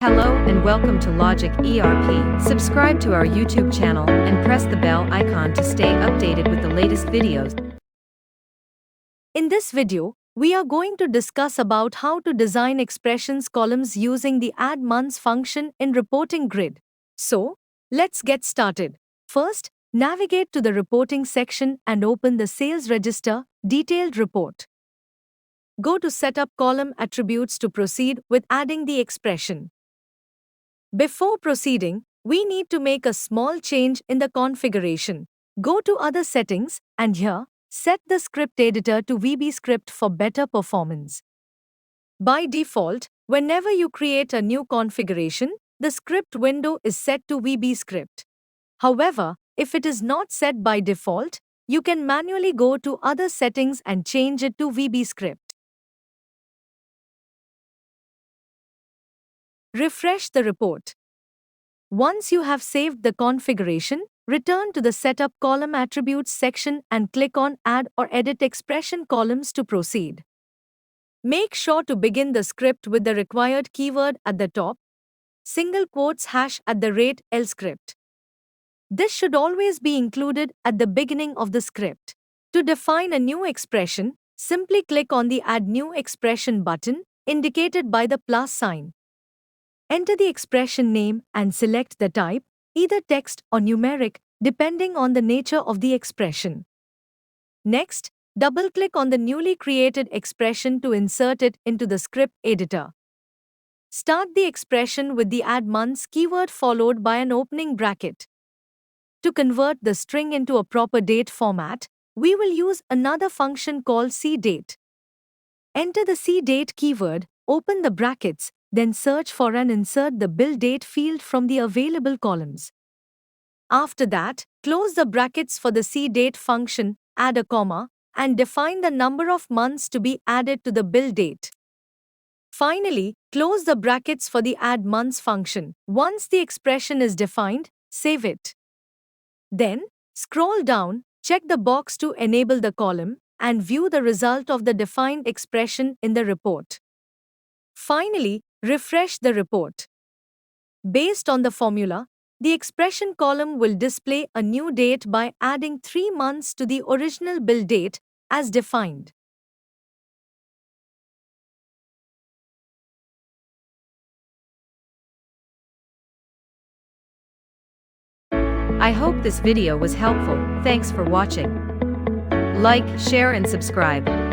Hello and welcome to Logic ERP. Subscribe to our YouTube channel and press the bell icon to stay updated with the latest videos. In this video, we are going to discuss about how to design expressions columns using the add months function in reporting grid. So, let's get started. First, navigate to the reporting section and open the sales register detailed report. Go to Setup Column Attributes to proceed with adding the expression. Before proceeding, we need to make a small change in the configuration. Go to Other Settings and here, set the script editor to VBScript for better performance. By default, whenever you create a new configuration, the script window is set to VBScript. However, if it is not set by default, you can manually go to Other Settings and change it to VBScript. Refresh the report. Once you have saved the configuration, return to the Setup Column Attributes section and click on Add or Edit Expression Columns to proceed. Make sure to begin the script with the required keyword at the top, #L script. This should always be included at the beginning of the script. To define a new expression, simply click on the Add New Expression button, indicated by the plus sign. Enter the expression name and select the type, either text or numeric, depending on the nature of the expression. Next, double-click on the newly created expression to insert it into the script editor. Start the expression with the add months keyword followed by an opening bracket. To convert the string into a proper date format, we will use another function called cdate. Enter the cdate keyword, open the brackets, then search for and insert the bill date field from the available columns. After that, close the brackets for the cdate function, add a comma, and define the number of months to be added to the bill date. Finally, close the brackets for the add months function. Once the expression is defined, save it. Then, scroll down, check the box to enable the column, and view the result of the defined expression in the report. Finally, refresh the report. Based on the formula, the expression column will display a new date by adding 3 months to the original bill date as defined. I hope this video was helpful. Thanks for watching. Like, share and subscribe.